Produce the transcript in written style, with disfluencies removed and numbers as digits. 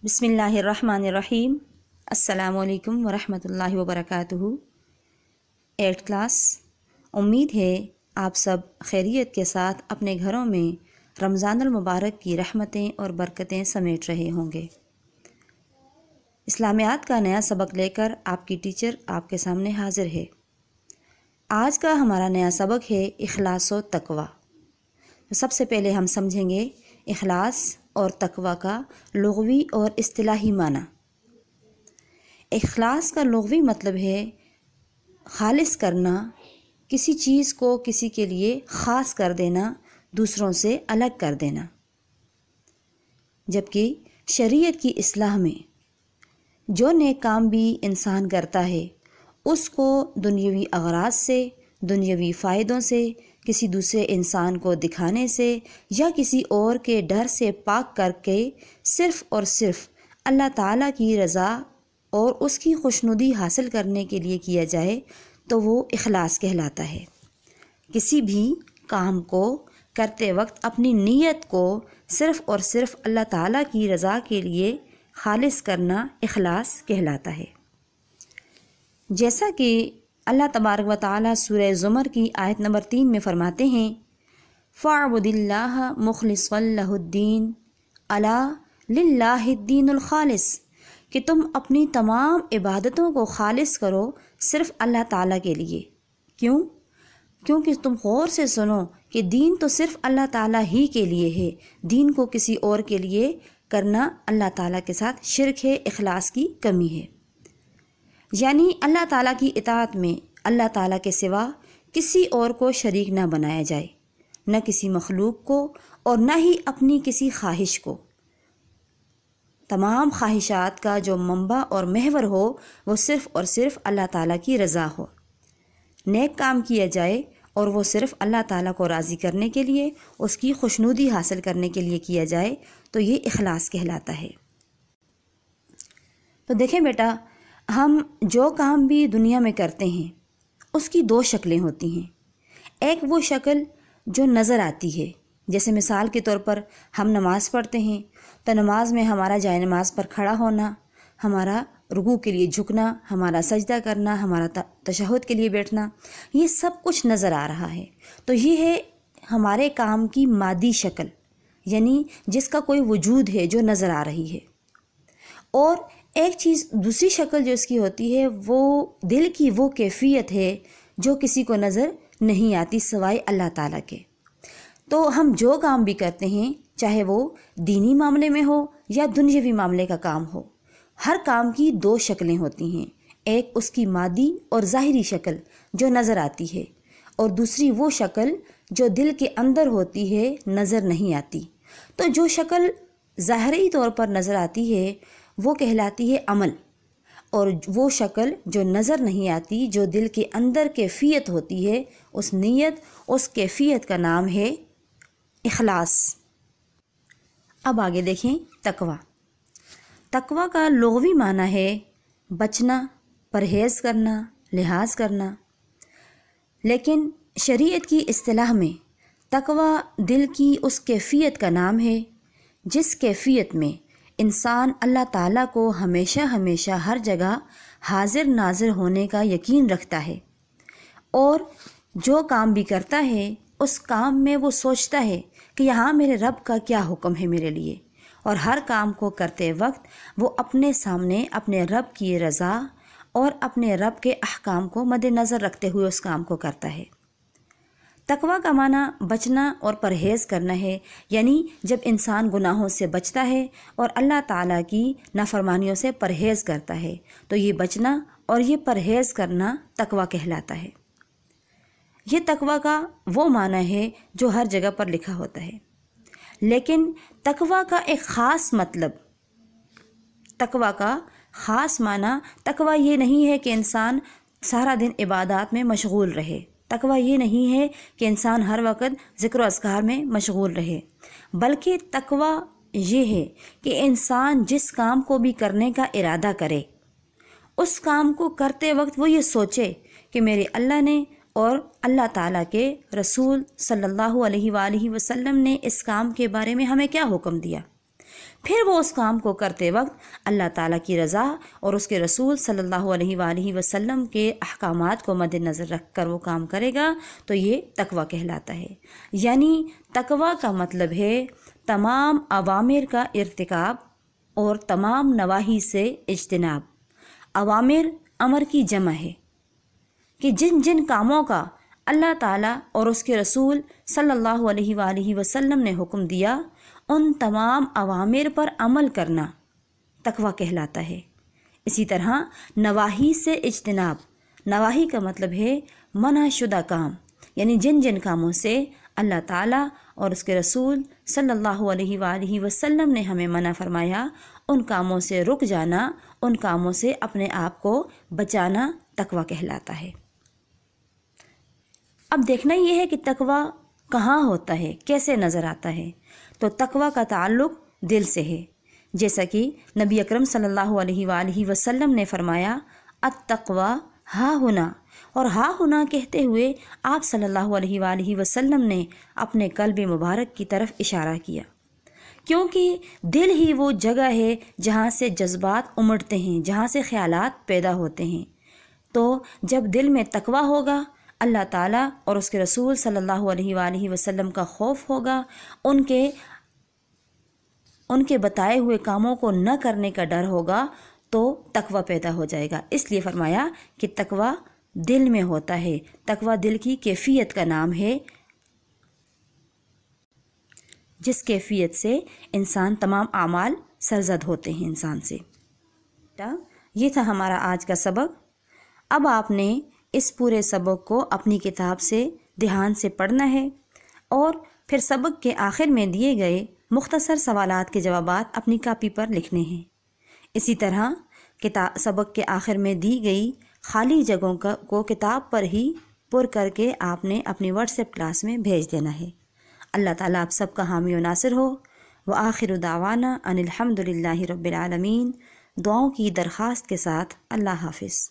بسم اللہ الرحمن الرحیم۔ السلام علیکم ورحمۃ اللہ وبرکاتہ۔ 8th کلاس، امید ہے آپ سب خیریت کے ساتھ اپنے گھروں میں رمضان المبارک کی رحمتیں اور برکتیں سمیٹ رہے ہوں گے۔ اسلامیات کا نیا سبق لے کر آپ کی ٹیچر آپ کے سامنے حاضر ہے۔ آج کا ہمارا نیا سبق ہے اخلاص و تقوی۔ سب سے پہلے ہم سمجھیں گے اخلاص اور تقوی کا لغوی اور اصطلاحی معنی۔ اخلاص کا لغوی مطلب ہے خالص کرنا، کسی چیز کو کسی کے لیے خاص کر دینا، دوسروں سے الگ کر دینا۔ جبکہ شریعت کی اصطلاح میں جو نیک کام بھی انسان کرتا ہے اس کو دنیاوی اغراض سے، دنیاوی فائدوں سے، کسی دوسرے انسان کو دکھانے سے یا کسی اور کے ڈر سے پاک کر کے صرف اور صرف اللہ تعالیٰ کی رضا اور اس کی خوشنودی حاصل کرنے کے لیے کیا جائے تو وہ اخلاص کہلاتا ہے۔ کسی بھی کام کو کرتے وقت اپنی نیت کو صرف اور صرف اللہ تعالیٰ کی رضا کے لیے خالص کرنا اخلاص کہلاتا ہے۔ جیسا کہ اللہ تبارک و تعالیٰ سورہ زمر کی آیت نمبر 3 میں فرماتے ہیں، فَاعْبُدِ اللَّهَ مُخْلِصًا لَهُ الدِّينَ أَلَا لِلَّهِ الدِّينُ الْخَالِصُ کہ تم اپنی تمام عبادتوں کو خالص کرو صرف اللہ تعالیٰ کے لیے۔ کیوں؟ کیونکہ تم غور سے سنو کہ دین تو صرف اللہ تعالیٰ ہی کے لیے ہے۔ دین کو کسی اور کے لیے کرنا اللہ تعالیٰ کے ساتھ شرک ہے، اخلاص کی کمی ہے۔ یعنی اللہ تعالیٰ کی اطاعت میں اللہ تعالیٰ کے سوا کسی اور کو شریک نہ بنایا جائے، نہ کسی مخلوق کو اور نہ ہی اپنی کسی خواہش کو۔ تمام خواہشات کا جو منبع اور محور ہو وہ صرف اور صرف اللہ تعالیٰ کی رضا ہو۔ نیک کام کیا جائے اور وہ صرف اللہ تعالیٰ کو راضی کرنے کے لیے، اس کی خوشنودی حاصل کرنے کے لیے کیا جائے تو یہ اخلاص کہلاتا ہے۔ تو دیکھیں بیٹا، ہم جو کام بھی دنیا میں کرتے ہیں اس کی 2 شکلیں ہوتی ہیں۔ ایک وہ شکل جو نظر آتی ہے، جیسے مثال کے طور پر ہم نماز پڑھتے ہیں تو نماز میں ہمارا جائے نماز پر کھڑا ہونا، ہمارا رکوع کے لیے جھکنا، ہمارا سجدہ کرنا، ہمارا تشہد کے لیے بیٹھنا، یہ سب کچھ نظر آ رہا ہے۔ تو یہ ہے ہمارے کام کی مادی شکل، یعنی جس کا کوئی وجود ہے، جو نظر آ رہی ہے۔ اور ایک چیز دوسری شکل جو اس کی ہوتی ہے وہ دل کی وہ کیفیت ہے جو کسی کو نظر نہیں آتی سوائے اللہ تعالیٰ کے۔ تو ہم جو کام بھی کرتے ہیں، چاہے وہ دینی معاملے میں ہو یا دنیاوی معاملے کا کام ہو، ہر کام کی 2 شکلیں ہوتی ہیں۔ ایک اس کی مادی اور ظاہری شکل جو نظر آتی ہے، اور دوسری وہ شکل جو دل کے اندر ہوتی ہے، نظر نہیں آتی۔ تو جو شکل ظاہری طور پر نظر آتی ہے وہ کہلاتی ہے عمل، اور وہ شکل جو نظر نہیں آتی، جو دل کے اندر کیفیت ہوتی ہے، اس نیت، اس کیفیت کا نام ہے اخلاص۔ اب آگے دیکھیں تقوی۔ تقوی کا لغوی معنی ہے بچنا، پرہیز کرنا، لحاظ کرنا۔ لیکن شریعت کی اصطلاح میں تقوی دل کی اس کیفیت کا نام ہے جس کیفیت میں انسان اللہ تعالیٰ کو ہمیشہ ہمیشہ ہر جگہ حاضر ناظر ہونے کا یقین رکھتا ہے، اور جو کام بھی کرتا ہے اس کام میں وہ سوچتا ہے کہ یہاں میرے رب کا کیا حکم ہے میرے لیے، اور ہر کام کو کرتے وقت وہ اپنے سامنے اپنے رب کی رضا اور اپنے رب کے احکام کو مد نظر رکھتے ہوئے اس کام کو کرتا ہے۔ تقوی کا معنی بچنا اور پرہیز کرنا ہے، یعنی جب انسان گناہوں سے بچتا ہے اور اللہ تعالیٰ کی نافرمانیوں سے پرہیز کرتا ہے تو یہ بچنا اور یہ پرہیز کرنا تقوی کہلاتا ہے۔ یہ تقوی کا وہ معنی ہے جو ہر جگہ پر لکھا ہوتا ہے، لیکن تقوی کا ایک خاص مطلب، تقوی کا خاص معنی، تقوی یہ نہیں ہے کہ انسان سارا دن عبادات میں مشغول رہے، تقوی یہ نہیں ہے کہ انسان ہر وقت ذکر و اذکار میں مشغول رہے، بلکہ تقوی یہ ہے کہ انسان جس کام کو بھی کرنے کا ارادہ کرے، اس کام کو کرتے وقت وہ یہ سوچے کہ میرے اللہ نے اور اللہ تعالیٰ کے رسول صلی اللہ علیہ وآلہ وسلم نے اس کام کے بارے میں ہمیں کیا حکم دیا۔ پھر وہ اس کام کو کرتے وقت اللہ تعالیٰ کی رضا اور اس کے رسول صلی اللہ علیہ وآلہ وسلم کے احکامات کو مد نظر رکھ کر وہ کام کرے گا تو یہ تقویٰ کہلاتا ہے۔ یعنی تقویٰ کا مطلب ہے تمام اوامر کا ارتکاب اور تمام نواہی سے اجتناب۔ اوامر امر کی جمع ہے کہ جن جن کاموں کا اللہ تعالیٰ اور اس کے رسول صلی اللہ علیہ وآلہ وسلم نے حکم دیا، ان تمام اوامر پر عمل کرنا تقویٰ کہلاتا ہے۔ اسی طرح نواہی سے اجتناب، نواہی کا مطلب ہے منع شدہ کام، یعنی جن جن کاموں سے اللہ تعالیٰ اور اس کے رسول صلی اللہ علیہ وآلہ وسلم نے ہمیں منع فرمایا، ان کاموں سے رک جانا، ان کاموں سے اپنے آپ کو بچانا تقویٰ کہلاتا ہے۔ اب دیکھنا یہ ہے کہ تقویٰ کہاں ہوتا ہے، کیسے نظر آتا ہے۔ تو تقویٰ کا تعلق دل سے ہے، جیسا کہ نبی اکرم صلی اللہ علیہ وآلہ وسلم نے فرمایا التقویٰ ہا ہنا، اور ہا ہنا کہتے ہوئے آپ صلی اللہ علیہ وآلہ وسلم نے اپنے قلب مبارک کی طرف اشارہ کیا، کیونکہ دل ہی وہ جگہ ہے جہاں سے جذبات امڑتے ہیں، جہاں سے خیالات پیدا ہوتے ہیں۔ تو جب دل میں تقویٰ ہوگا، اللہ تعالیٰ اور اس کے رسول صلی اللہ علیہ وآلہ وسلم کا خوف ہوگا، ان کے بتائے ہوئے کاموں کو نہ کرنے کا ڈر ہوگا، تو تقویٰ پیدا ہو جائے گا۔ اس لیے فرمایا کہ تقویٰ دل میں ہوتا ہے۔ تقویٰ دل کی کیفیت کا نام ہے، جس کیفیت سے انسان تمام اعمال سرزد ہوتے ہیں انسان سے۔ یہ تھا ہمارا آج کا سبق۔ اب آپ نے اس پورے سبق کو اپنی کتاب سے دھیان سے پڑھنا ہے، اور پھر سبق کے آخر میں دیے گئے مختصر سوالات کے جوابات اپنی کاپی پر لکھنے ہیں۔ اسی طرح سبق کے آخر میں دی گئی خالی جگہوں کو کتاب پر ہی پر کر کے آپ نے اپنی واٹس ایپ کلاس میں بھیج دینا ہے۔ اللہ تعالیٰ آپ سب کا حامی و ناصر ہو۔ وآخر دعوانا ان الحمد للہ رب العالمین۔ دعاؤں کی درخواست کے ساتھ اللہ حافظ۔